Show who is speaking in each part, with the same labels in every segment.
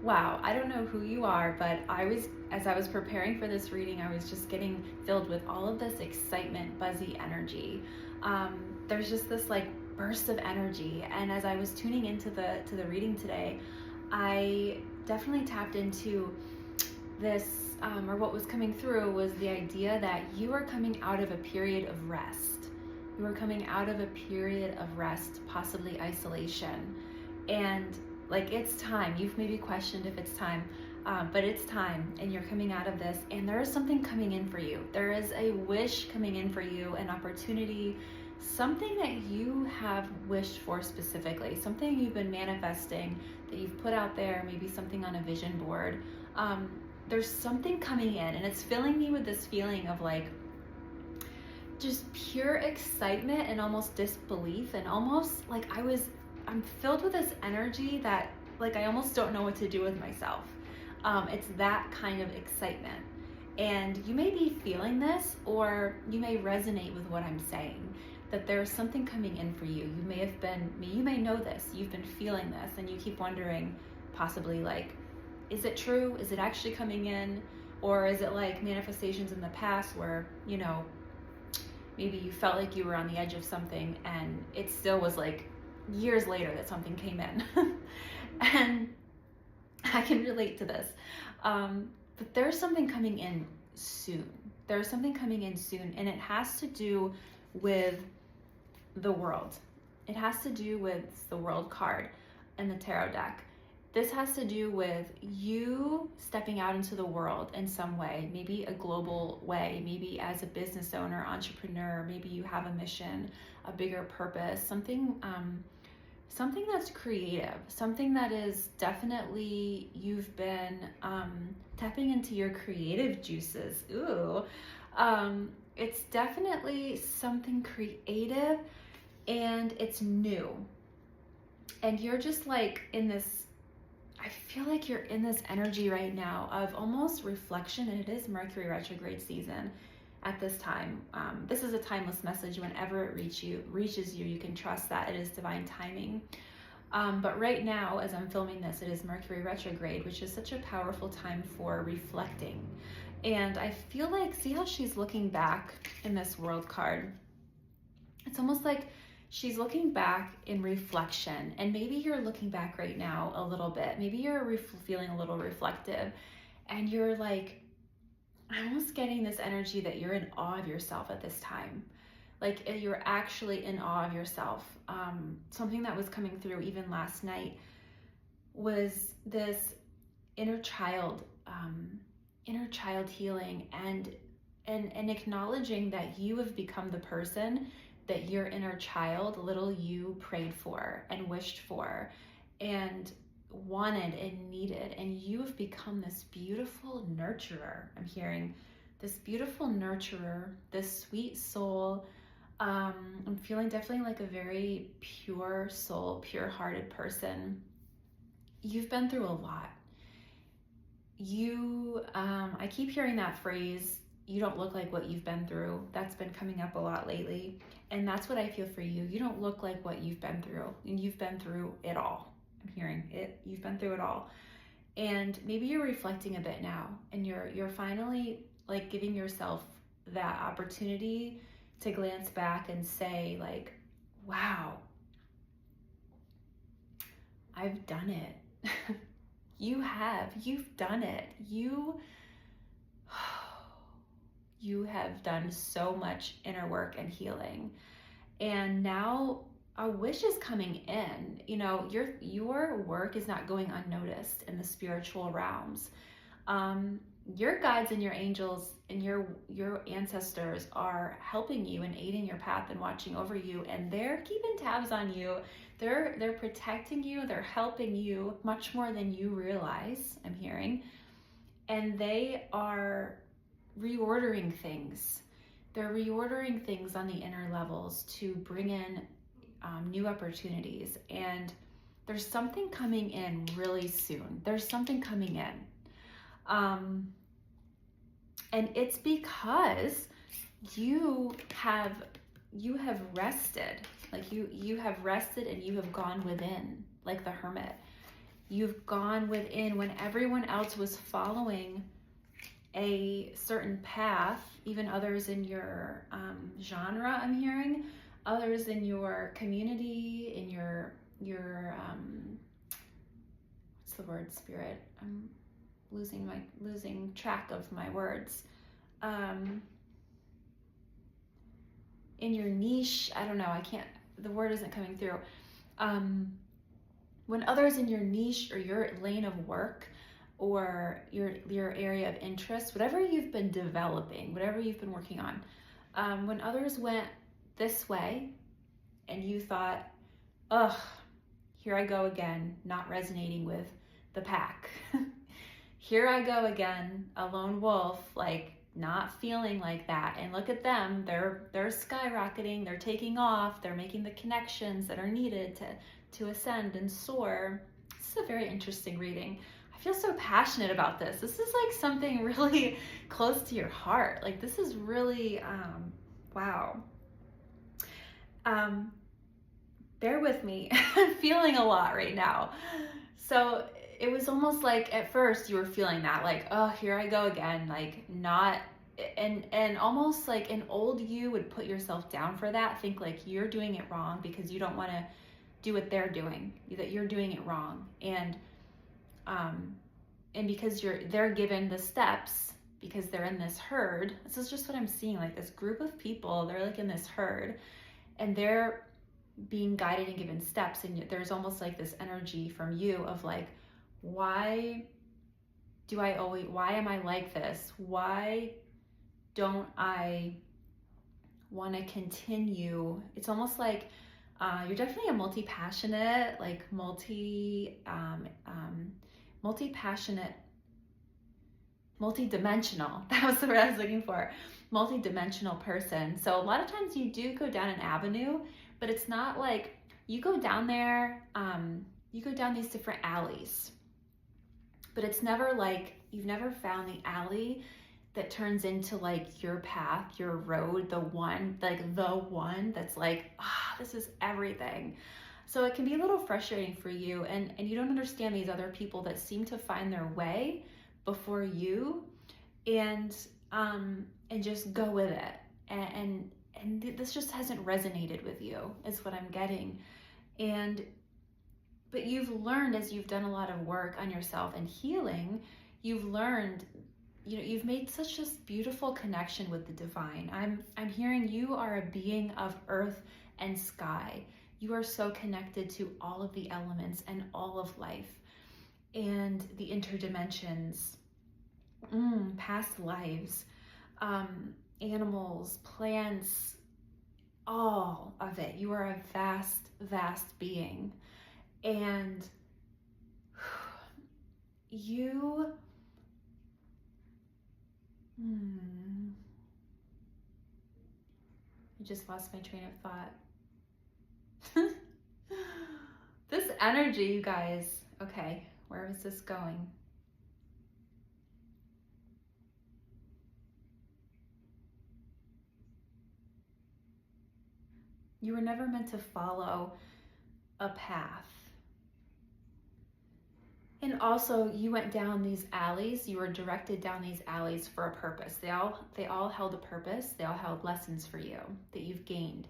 Speaker 1: Wow, I don't know who you are, but as I was preparing for this reading, I was just getting filled with all of this excitement, buzzy energy. There's just this like burst of energy, and as I was tuning into the reading today, I definitely tapped into this, or what was coming through was the idea that you are coming out of a period of rest. You are coming out of a period of rest, possibly isolation, and like it's time. You've maybe questioned if it's time, but it's time, and you're coming out of this, and there is something coming in for you. There is a wish coming in for you, an opportunity, something that you have wished for specifically, something you've been manifesting that you've put out there, maybe something on a vision board. There's something coming in, and it's filling me with this feeling of like just pure excitement and almost disbelief, and almost like I'm filled with this energy that like I almost don't know what to do with myself. It's that kind of excitement. And you may be feeling this, or you may resonate with what I'm saying, that there's something coming in for you. You may know this, you've been feeling this, and you keep wondering, possibly like, is it true? Is it actually coming in? Or is it like manifestations in the past where, maybe you felt like you were on the edge of something and it still was like years later that something came in. And I can relate to this. But there's something coming in soon. There's something coming in soon, and it has to do with the world. It has to do with the world card and the tarot deck. This has to do with you stepping out into the world in some way, maybe a global way, maybe as a business owner, entrepreneur, maybe you have a mission, a bigger purpose, something that's creative, something that is definitely, you've been tapping into your creative juices. Ooh, it's definitely something creative, and it's new. And you're just like in this, I feel like you're in this energy right now of almost reflection, and it is Mercury retrograde season at this time. This is a timeless message. Whenever it reaches you, you can trust that it is divine timing. But right now, as I'm filming this, it is Mercury retrograde, which is such a powerful time for reflecting. And I feel like, see how she's looking back in this world card? It's almost like she's looking back in reflection, and maybe you're looking back right now a little bit. Maybe you're feeling a little reflective, and you're like, I'm almost getting this energy that you're in awe of yourself at this time. Like you're actually in awe of yourself. Something that was coming through even last night was this inner child healing, and acknowledging that you have become the person that your inner child, little you, prayed for and wished for and wanted and needed. And you have become this beautiful nurturer. I'm hearing this beautiful nurturer, this sweet soul. I'm feeling definitely like a very pure soul, pure-hearted person. You've been through a lot. I keep hearing that phrase, you don't look like what you've been through. That's been coming up a lot lately. And that's what I feel for you. You don't look like what you've been through, and you've been through it all. I'm hearing it. You've been through it all. And maybe you're reflecting a bit now, and you're finally like giving yourself that opportunity to glance back and say like, wow, I've done it. You've done it. You have done so much inner work and healing. And now a wish is coming in. Your work is not going unnoticed in the spiritual realms. Your guides and your angels and your ancestors are helping you and aiding your path and watching over you, and they're keeping tabs on you. They're protecting you. They're helping you much more than you realize, I'm hearing. And they are reordering things. They're reordering things on the inner levels to bring in new opportunities. And there's something coming in really soon. There's something coming in. And it's because you have rested. Like you have rested, and you have gone within like the hermit. You've gone within when everyone else was following a certain path, even others in your genre, I'm hearing, others in your community, in your what's the word, spirit? I'm losing track of my words. In your niche, I don't know, the word isn't coming through. When others in your niche or your lane of work or your area of interest, whatever you've been developing, whatever you've been working on, when others went this way and you thought, ugh, here I go again, not resonating with the pack. Here I go again, a lone wolf, like not feeling like that. And look at them, they're skyrocketing, they're taking off, they're making the connections that are needed to ascend and soar. This is a very interesting reading. I feel so passionate about this. This is like something really close to your heart. Like this is really, wow. Bear with me. I'm feeling a lot right now. So it was almost like at first you were feeling that, like, oh, here I go again, like not, and almost like an old you would put yourself down for that, think like you're doing it wrong because you don't want to do what they're doing, that you're doing it wrong. And because they're given the steps because they're in this herd. This is just what I'm seeing, like this group of people, they're like in this herd and they're being guided and given steps. And there's almost like this energy from you of like, why am I like this? Why don't I want to continue? It's almost like you're definitely a multi-passionate, like multi-passionate, multi-dimensional. That was the word I was looking for. Multi-dimensional person. So a lot of times you do go down an avenue, but it's not like you go down there, you go down these different alleys, but it's never like, you've never found the alley that turns into like your path, your road, the one that's like, this is everything. So it can be a little frustrating for you, and you don't understand these other people that seem to find their way before you, and just go with it. And this just hasn't resonated with you, is what I'm getting. But you've learned, as you've done a lot of work on yourself and healing, you've learned, you've made such a beautiful connection with the divine. I'm hearing you are a being of earth and sky. You are so connected to all of the elements and all of life and the interdimensions, past lives, animals, plants, all of it. You are a vast, vast being. And you, I just lost my train of thought. This energy, you guys, okay, where is this going? You were never meant to follow a path. And also, you went down these alleys, you were directed down these alleys for a purpose. They all held a purpose. They all held lessons for you that you've gained.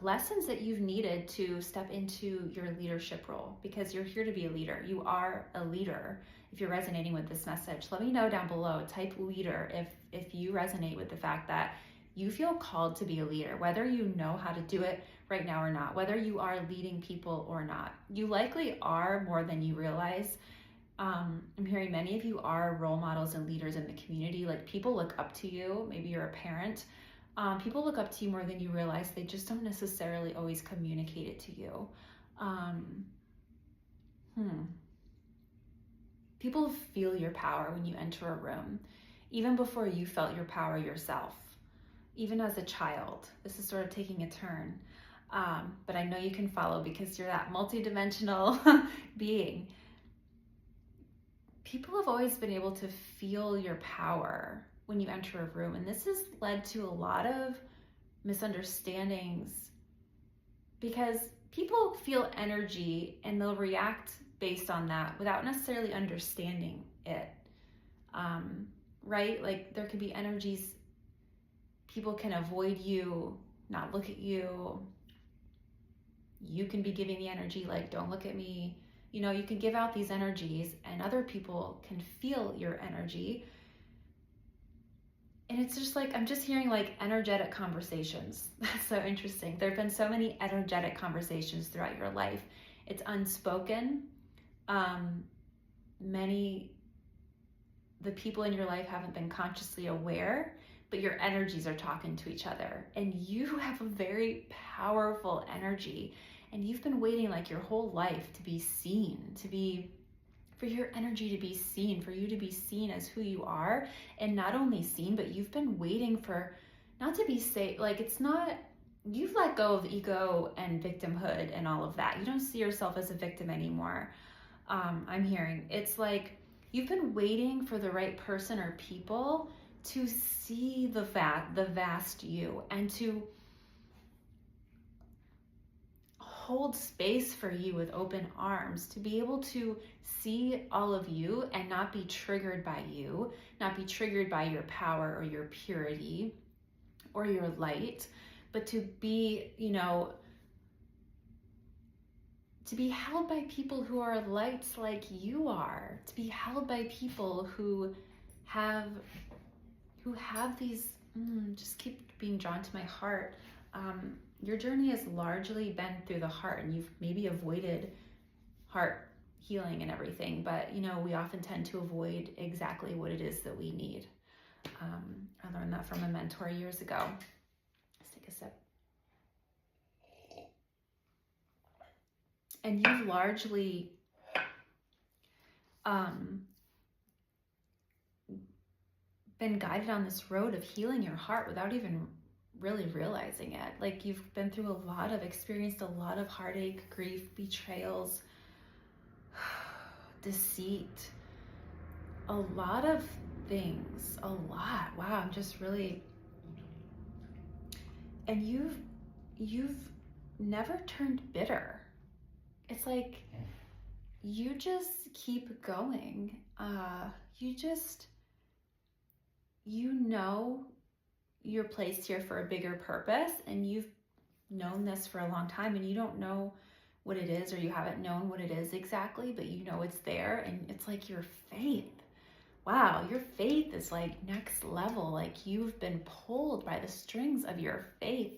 Speaker 1: Lessons that you've needed to step into your leadership role, because you're here to be a leader. You are a leader. If you're resonating with this message, let me know down below. Type leader if you resonate with the fact that you feel called to be a leader, whether you know how to do it right now or not, whether you are leading people or not. You likely are more than you realize. I'm hearing many of you are role models and leaders in the community. Like, people look up to you. Maybe you're a parent. People look up to you more than you realize. They just don't necessarily always communicate it to you. People feel your power when you enter a room, even before you felt your power yourself. Even as a child, this is sort of taking a turn. But I know you can follow because you're that multidimensional being. People have always been able to feel your power when you enter a room. And this has led to a lot of misunderstandings, because people feel energy and they'll react based on that without necessarily understanding it. Right? Like there could be energies, people can avoid you, not look at you. You can be giving the energy like, don't look at me. You know, you can give out these energies and other people can feel your energy. And it's just like, I'm just hearing like energetic conversations. That's so interesting. There have been so many energetic conversations throughout your life. It's unspoken. The people in your life haven't been consciously aware, but your energies are talking to each other. And you have a very powerful energy. And you've been waiting like your whole life to be seen, for your energy to be seen, for you to be seen as who you are. And not only seen, but you've been waiting for, not to be safe, like it's not, you've let go of ego and victimhood and all of that. You don't see yourself as a victim anymore. I'm hearing, it's like you've been waiting for the right person or people to see the vast you and to hold space for you with open arms, to be able to see all of you and not be triggered by you, not be triggered by your power or your purity or your light, but to be, you know, to be held by people who are lights like you are, to be held by people who have these, just keep being drawn to my heart. Your journey has largely been through the heart, and you've maybe avoided heart healing and everything, but you know, we often tend to avoid exactly what it is that we need. I learned that from a mentor years ago. Let's take a sip. And you've largely been guided on this road of healing your heart without even really realizing it. Like you've been through experienced a lot of heartache, grief, betrayals, deceit, a lot of things, a lot. Wow, I'm just really, and you've never turned bitter. It's like you just keep going. You know you're placed here for a bigger purpose, and you've known this for a long time, and you don't know what it is, or you haven't known what it is exactly, but you know it's there. And it's like your faith. Wow, your faith is like next level. Like you've been pulled by the strings of your faith,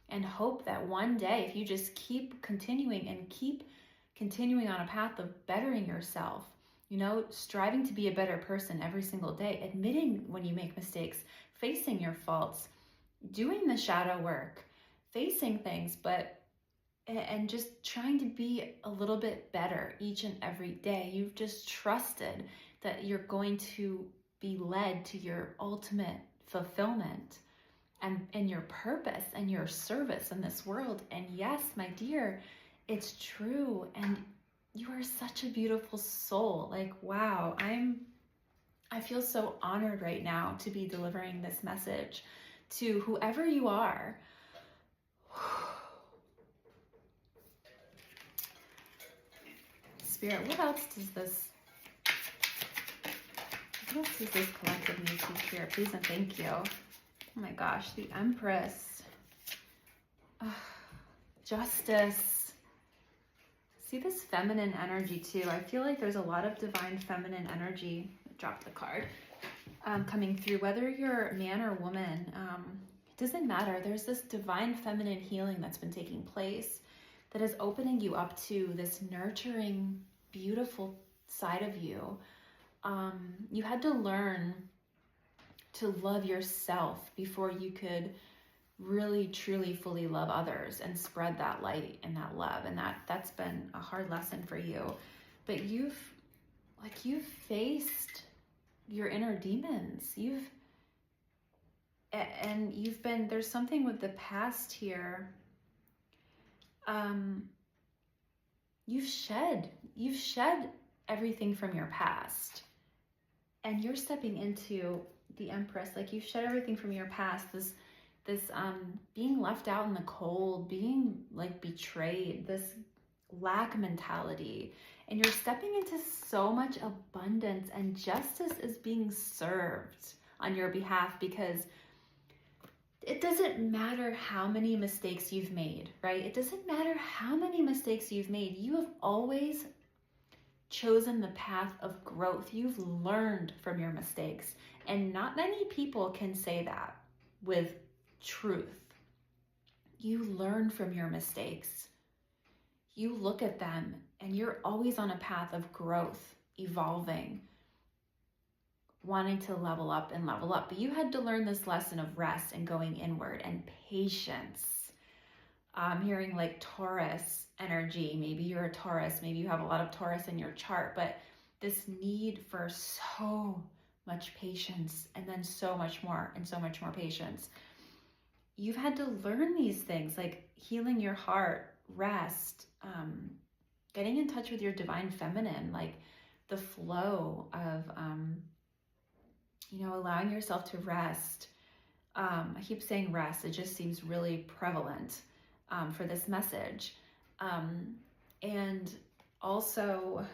Speaker 1: and hope that one day, if you just keep continuing on a path of bettering yourself, you know, striving to be a better person every single day, admitting when you make mistakes, facing your faults, doing the shadow work, facing things, and just trying to be a little bit better each and every day. You've just trusted that you're going to be led to your ultimate fulfillment and your purpose and your service in this world. And yes, my dear, it's true. And you are such a beautiful soul. Like, wow, I feel so honored right now to be delivering this message to whoever you are. Spirit, what else does this collective need to hear? Please and thank you. Oh my gosh, the Empress. Justice. See this feminine energy too. I feel like there's a lot of divine feminine energy. Drop the card. Coming through, whether you're a man or woman, it doesn't matter. There's this divine feminine healing that's been taking place that is opening you up to this nurturing, beautiful side of you. You had to learn to love yourself before you could really, truly, fully love others and spread that light and that love. And that's been a hard lesson for you. But you've faced your inner demons. There's something with the past here. You've shed everything from your past, and you're stepping into the Empress. Like you've shed everything from your past, this being left out in the cold, being like betrayed, this lack mentality. And you're stepping into so much abundance, and justice is being served on your behalf, because it doesn't matter how many mistakes you've made, right? It doesn't matter how many mistakes you've made. You have always chosen the path of growth. You've learned from your mistakes. And not many people can say that with truth. You learn from your mistakes. You look at them and you're always on a path of growth, evolving, wanting to level up and level up. But you had to learn this lesson of rest and going inward and patience. I'm hearing like Taurus energy. Maybe you're a Taurus. Maybe you have a lot of Taurus in your chart, but this need for so much patience, and then so much more and so much more patience. You've had to learn these things, like healing your heart, rest, getting in touch with your divine feminine, like the flow of, allowing yourself to rest. I keep saying rest. It just seems really prevalent for this message. And also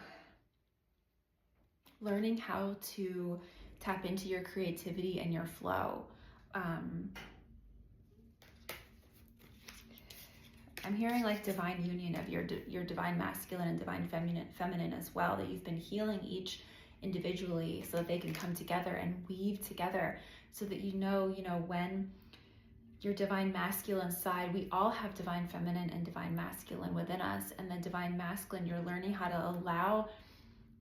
Speaker 1: learning how to tap into your creativity and your flow. I'm hearing like divine union of your divine masculine and divine feminine as well, that you've been healing each individually so that they can come together and weave together, so that when your divine masculine side, we all have divine feminine and divine masculine within us, and the divine masculine, you're learning how to allow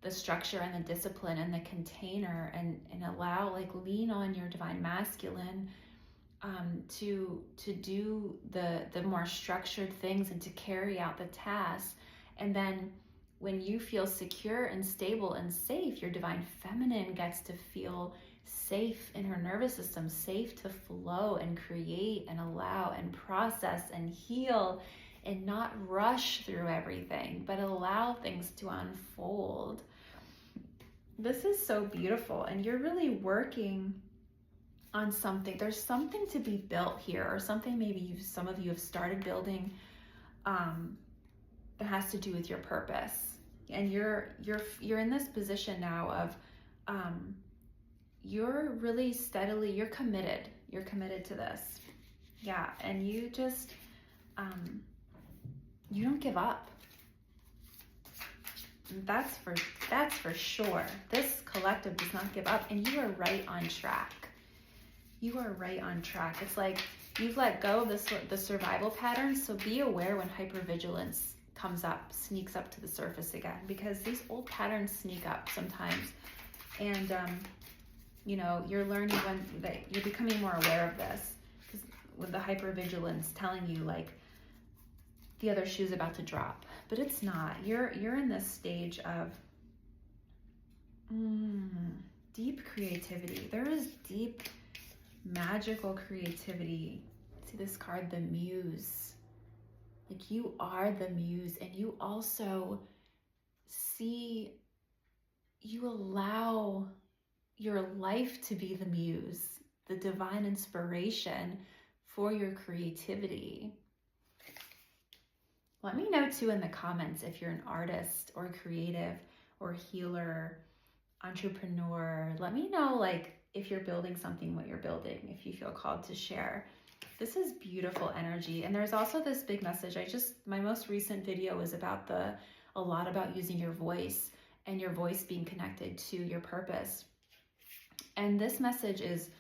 Speaker 1: the structure and the discipline and the container, and allow, like, lean on your divine masculine to do the more structured things and to carry out the tasks. And then when you feel secure and stable and safe, your divine feminine gets to feel safe in her nervous system, safe to flow and create and allow and process and heal, and not rush through everything, but allow things to unfold. This is so beautiful, and you're really working on something. There's something to be built here, or something maybe some of you have started building that has to do with your purpose. And you're in this position now of you're really steadily, you're committed to this. Yeah, and you just you don't give up. That's for sure. This collective does not give up, and you are right on track. You are right on track. It's like you've let go of the survival patterns, so be aware when hypervigilance comes up, sneaks up to the surface again, because these old patterns sneak up sometimes. And you're learning you're becoming more aware of this, because with the hypervigilance telling you like the other shoe's about to drop, but it's not. You're in this stage of deep creativity. There is deep magical creativity. See this card, the Muse. Like, you are the Muse, and you also you allow your life to be the Muse, the divine inspiration for your creativity. Let me know too in the comments if you're an artist or creative or healer, entrepreneur. Let me know, like, if you're building something, what you're building, if you feel called to share. This is beautiful energy. And there's also this big message. My most recent video was a lot about using your voice, and your voice being connected to your purpose. And this message is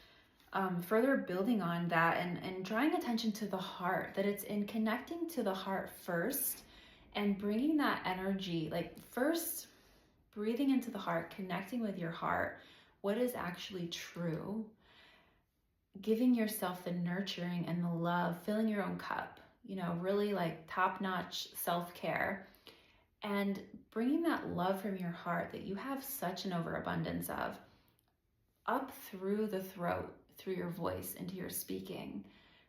Speaker 1: further building on that, and drawing attention to the heart, that it's in connecting to the heart first, and bringing that energy, like first breathing into the heart, connecting with your heart, what is actually true, giving yourself the nurturing and the love, filling your own cup, really like top-notch self-care, and bringing that love from your heart that you have such an overabundance of up through the throat, through your voice, into your speaking,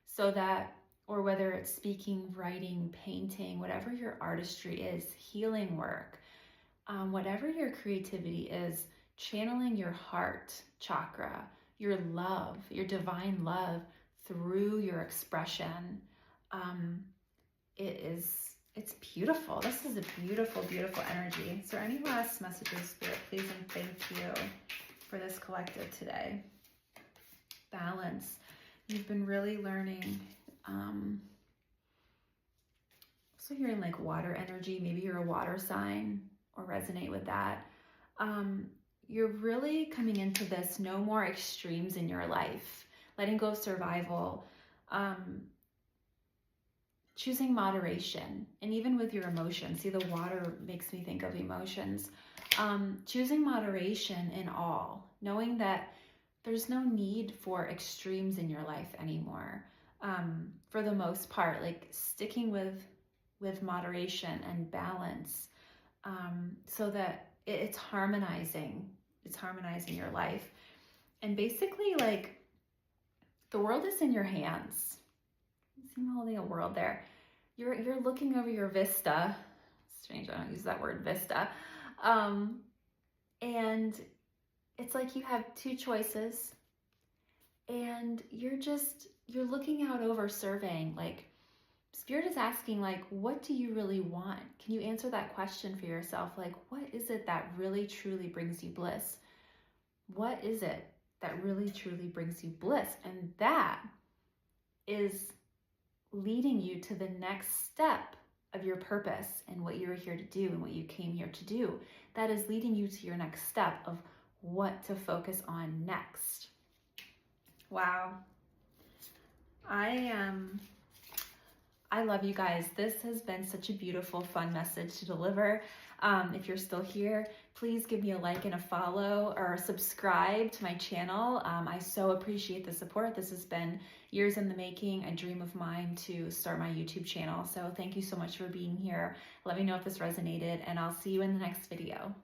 Speaker 1: so that, or whether it's speaking, writing, painting, whatever your artistry is, healing work, whatever your creativity is, channeling your heart chakra, your love, your divine love through your expression. It is it's beautiful. This is a beautiful, beautiful energy. So any last messages, Spirit, please and thank you for this collective today. Balance. You've been really learning. So hearing like water energy, maybe you're a water sign or resonate with that. You're really coming into this no more extremes in your life, letting go of survival, choosing moderation, and even with your emotions. See, the water makes me think of emotions. Choosing moderation in all, knowing that there's no need for extremes in your life anymore. For the most part, like sticking with moderation and balance, so that it's harmonizing your life. And basically, like, the world is in your hands. See, I'm holding a world there. You're looking over your vista. Strange, I don't use that word, vista. And it's like you have two choices, and you're looking out over, surveying. Like, Spirit is asking, like, what do you really want? Can you answer that question for yourself? Like, what is it that really truly brings you bliss? What is it that really truly brings you bliss? And that is leading you to the next step of your purpose and what you're here to do and what you came here to do. That is leading you to your next step of what to focus on next. Wow. I love you guys. This has been such a beautiful, fun message to deliver. If you're still here, please give me a like and a follow or subscribe to my channel. I so appreciate the support. This has been years in the making, a dream of mine to start my YouTube channel. So thank you so much for being here. Let me know if this resonated, and I'll see you in the next video.